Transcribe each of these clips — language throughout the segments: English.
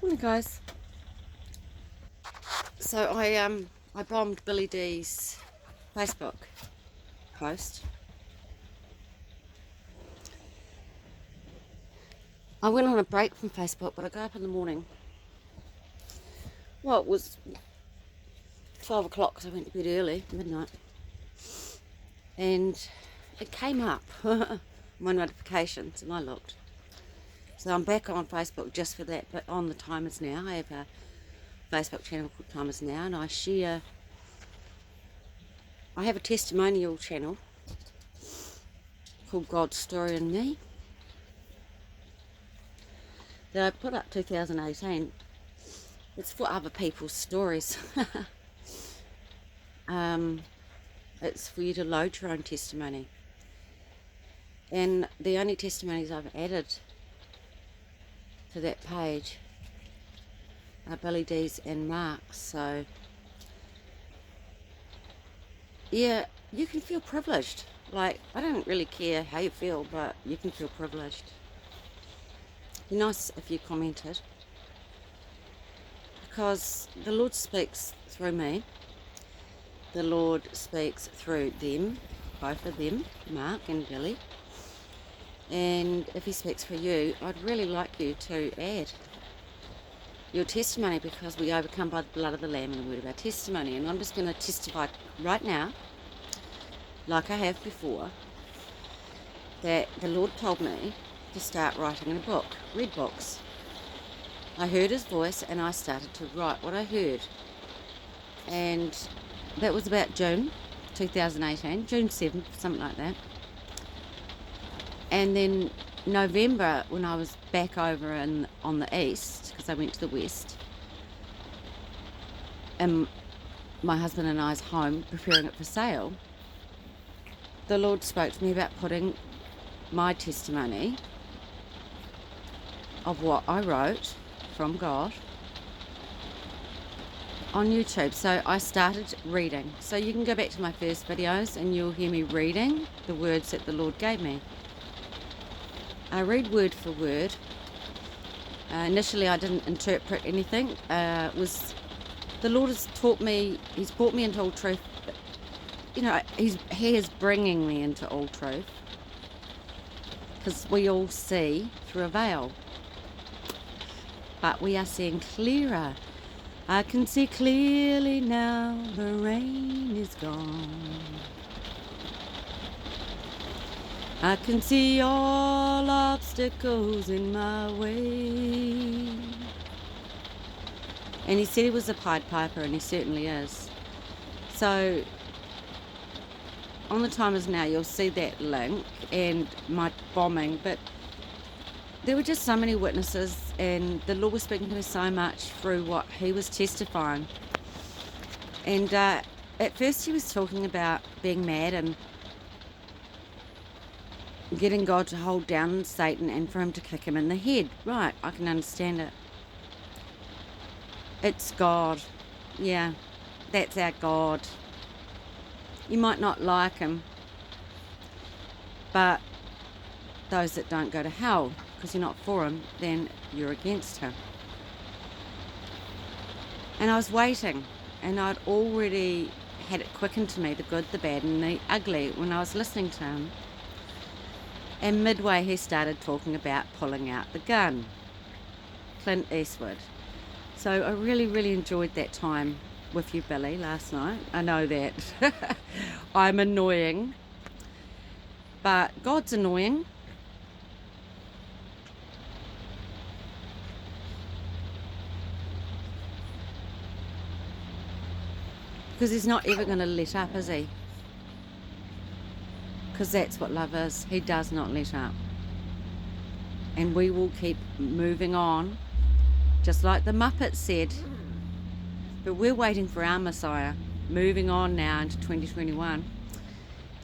Morning, guys. So I bombed Billy D's Facebook post. I went on a break from Facebook, but I got up in the morning. Well, it was 12 o'clock because I went to bed early, midnight, and it came up my notifications, and I looked. So I'm back on Facebook just for that. But on the Time Is Now, I have a Facebook channel called Time Is Now, and I have a testimonial channel called God's Story and Me that I put up 2018. It's for other people's stories. It's for you to load your own testimony. And the only testimonies I've added to that page are Billy D's and Mark's. So yeah, you can feel privileged. Like, I don't really care how you feel, but you can feel privileged. It'd be nice if you commented, because the Lord speaks through me. The Lord speaks through them, both of them, Mark and Billy. And if he speaks for you, I'd really like you to add your testimony, because we overcome by the blood of the Lamb and the word of our testimony. And I'm just going to testify right now, like I have before, that the Lord told me to start writing a book, read books. I heard his voice and I started to write what I heard. And that was about June 2018, June 7th, something like that. And then November, when I was back over on the east, because I went to the west, and my husband and I's home preparing it for sale, the Lord spoke to me about putting my testimony of what I wrote from God on YouTube. So I started reading. So you can go back to my first videos and you'll hear me reading the words that the Lord gave me. I read word for word. Initially I didn't interpret anything. The Lord has taught me, he's brought me into all truth. You know, he is bringing me into all truth, because we all see through a veil, but we are seeing clearer. I can see clearly now, the rain is gone. I can see all obstacles in my way. And he said he was a Pied Piper, and he certainly is. So on the Time Is Now, you'll see that link and my bombing, but there were just so many witnesses, and the Lord was speaking to me so much through what he was testifying. And at first he was talking about being mad and getting God to hold down Satan and for him to kick him in the head. Right, I can understand it. It's God. Yeah, that's our God. You might not like him, but those that don't go to hell, because you're not for him, then you're against him. And I was waiting, and I'd already had it quickened to me, the good, the bad, and the ugly, when I was listening to him. And midway he started talking about pulling out the gun, Clint Eastwood. So I really, really enjoyed that time with you, Billy, last night. I know that I'm annoying, but God's annoying. Because he's not ever going to let up, is he? Because that's what love is. He does not let up. And we will keep moving on, just like the Muppets said. But we're waiting for our Messiah, moving on now into 2021.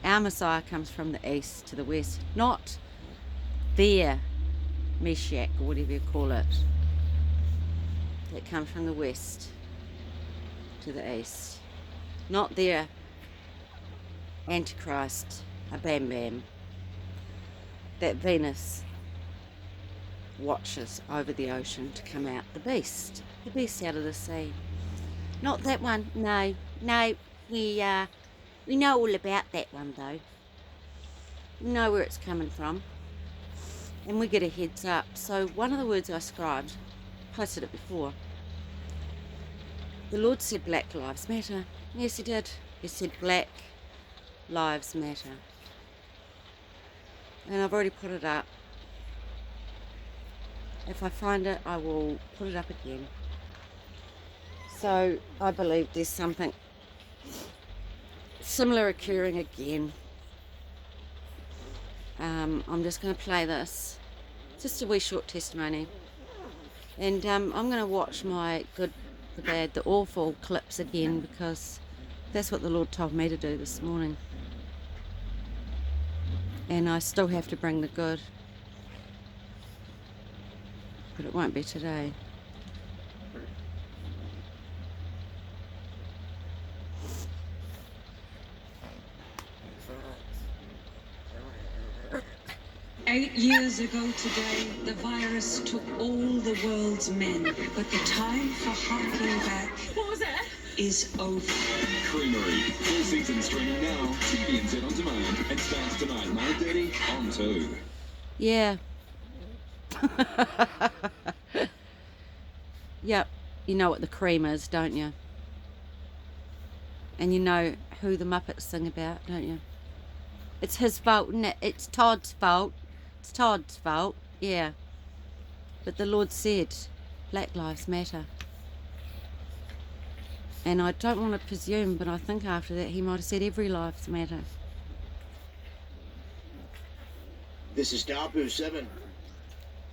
Our Messiah comes from the east to the west, not their Meshach, or whatever you call it. It comes from the west to the east. Not their Antichrist, a Bam Bam. That Venus watches over the ocean to come out the beast out of the sea. Not that one, no, we know all about that one though. We know where it's coming from, and we get a heads up. So one of the words I scribed, posted it before. The Lord said Black Lives Matter. Yes, he did. He said Black Lives Matter. And I've already put it up. If I find it, I will put it up again. So I believe there's something similar occurring again. I'm just going to play this. Just a wee short testimony. And I'm going to watch my good, the bad, the awful clips again, because that's what the Lord told me to do this morning. And I still have to bring the good. But it won't be today. Eight years ago today, the virus took all the world's men, but the time for harking back is over. Creamery, full season streaming now, TVNZ on demand, and starts tonight 9:30 on 2. Yeah. Yep, you know what the cream is, don't you? And you know who the Muppets sing about, don't you? It's his fault, isn't it? It's Todd's fault. It's Todd's fault, yeah. But the Lord said, Black Lives Matter. And I don't want to presume, but I think after that he might have said every lives matter. This is Dabu 7.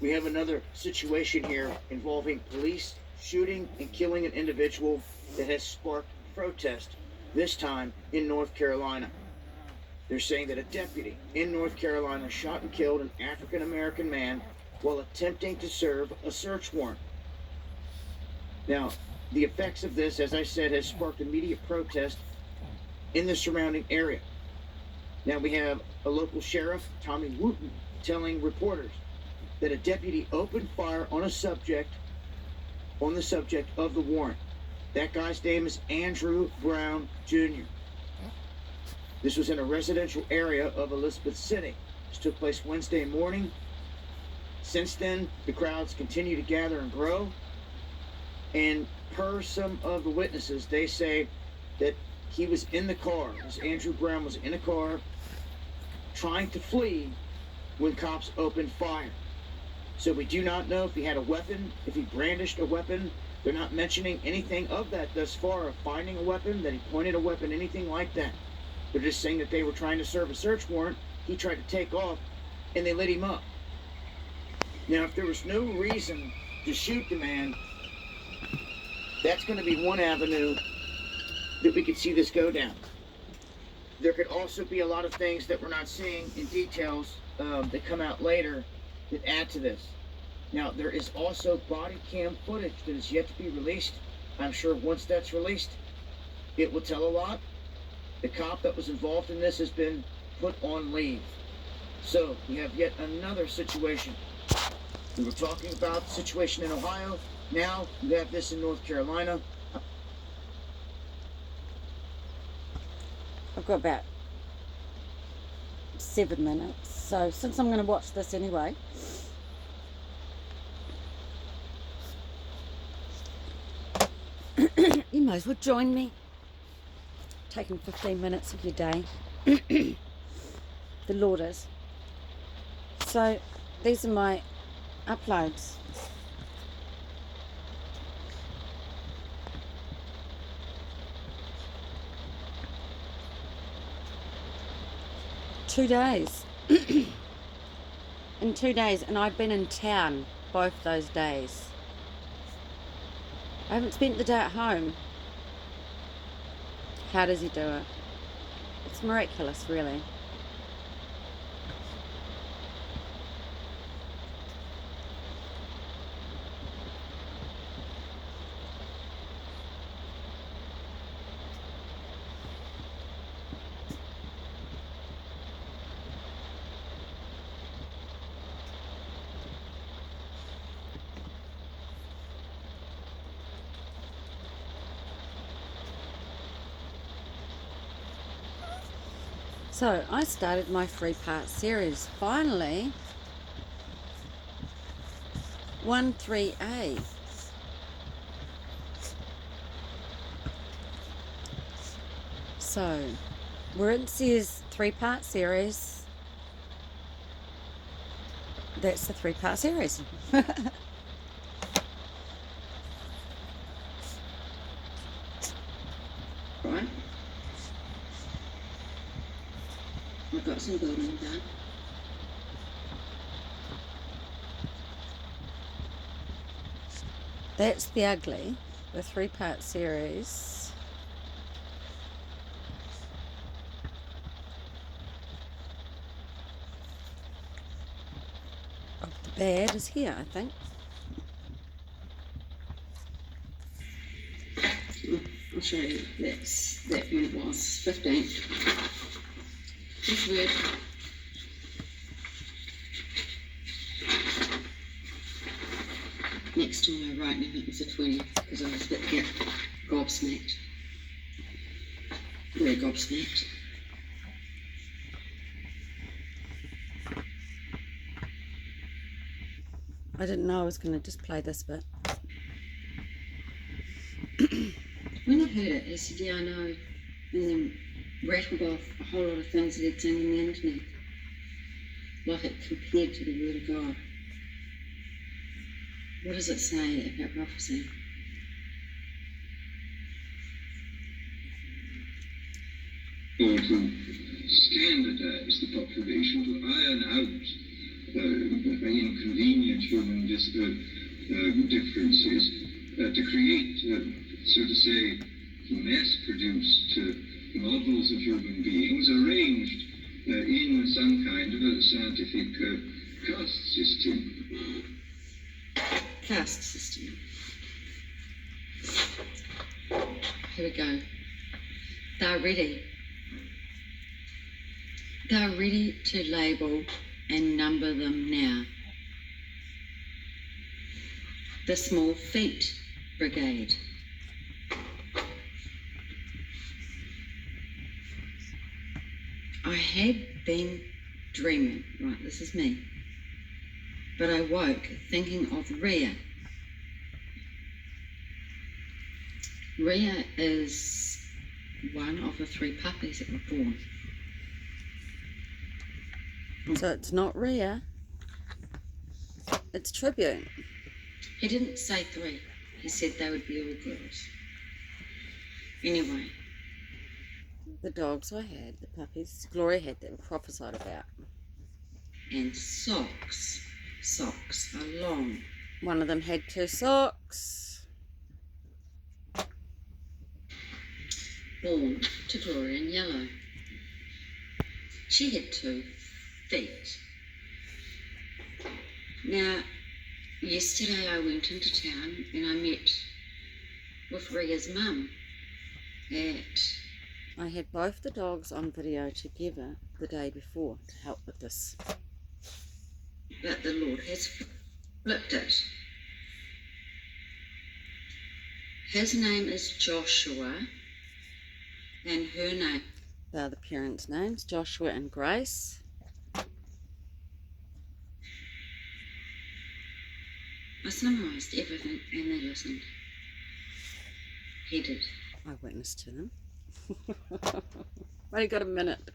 We have another situation here involving police shooting and killing an individual that has sparked protest, this time in North Carolina. They're saying that a deputy in North Carolina shot and killed an African-American man while attempting to serve a search warrant. Now, the effects of this, as I said, has sparked immediate protest in the surrounding area. Now we have a local sheriff, Tommy Wooten, telling reporters that a deputy opened fire on the subject of the warrant. That guy's name is Andrew Brown Jr. This was in a residential area of Elizabeth City. This took place Wednesday morning. Since then, the crowds continue to gather and grow. And per some of the witnesses, they say that he was in the car. This Andrew Brown was in a car trying to flee when cops opened fire. So we do not know if he had a weapon, if he brandished a weapon. They're not mentioning anything of that thus far, of finding a weapon, that he pointed a weapon, anything like that. They're just saying that they were trying to serve a search warrant. He tried to take off, and they lit him up. Now, if there was no reason to shoot the man, that's going to be one avenue that we could see this go down. There could also be a lot of things that we're not seeing in details that come out later that add to this. Now, there is also body cam footage that is yet to be released. I'm sure once that's released, it will tell a lot. The cop that was involved in this has been put on leave. So we have yet another situation. We were talking about the situation in Ohio. Now we have this in North Carolina. I've got about 7 minutes. So since I'm going to watch this anyway, you might as well join me. Taking 15 minutes of your day. The Lord is. So these are my uploads. Two days. In 2 days, and I've been in town both those days. I haven't spent the day at home. How does he do it? It's miraculous, really. So I started my 3-part series. Finally, 1-3A. So, where it says 3-part series, that's the 3-part series. Right. I've got some building done. That's The Ugly, the 3-part series. Of The Bad is here, I think. I'll show you. That when it was 15th. This word. Next time I write, it was the 20th because I was a bit gobsmacked. Very gobsmacked. I didn't know I was going to just play this bit. When I heard it, I said, yeah, I know. And then rattled off a whole lot of things that he'd seen on the internet. Like it compared to the Word of God. What does it say about prophecy? Or to standardize the population, to iron out inconvenient human differences, to create, so to say, mass-produced models of human beings arranged in some kind of a scientific caste system. Caste system. Here we go. They're ready. They're ready to label and number them now. The Small Feet Brigade. I had been dreaming, right, this is me, but I woke thinking of Rhea. Rhea is one of the 3 puppies that were born. So it's not Rhea, it's Tribute. He didn't say 3. He said they would be all girls. Anyway. The dogs I had, the puppies, Gloria had that were prophesied about. And socks. Socks are long. One of them had 2 socks. Born to Gloria in yellow. She had 2 feet. Now, yesterday I went into town and I met with Rhea's mum I had both the dogs on video together the day before to help with this. But the Lord has flipped it. His name is Joshua and her name. They're the parents' names, Joshua and Grace. I summarised everything and they listened. He did. I witnessed to them. Only got a minute.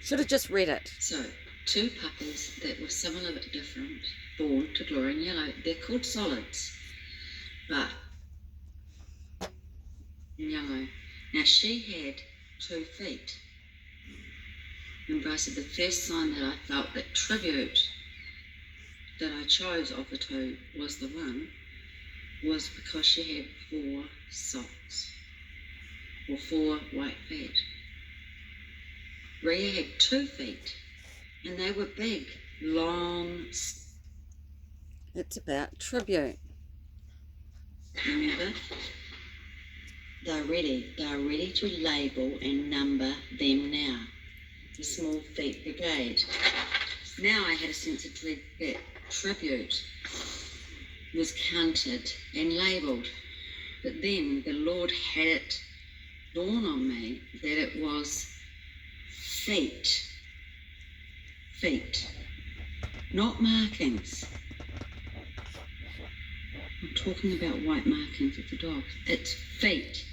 Should have just read it. So, 2 puppies that were similar but different, born to Gloria in yellow. They're called solids, but in yellow. Now, she had 2 feet. Remember, I said the first sign that I felt that Tribute that I chose of the 2 was the one, was because she had 4 socks, or 4 white feet. Rhea had 2 feet, and they were big, long. It's about Tribute. Remember? They're ready to label and number them now. The Small Feet Brigade. Now I had a sense of dread that Tribute was counted and labelled. But then the Lord had it dawn on me that it was fate. Fate. Not markings. I'm talking about white markings of the dogs. It's fate.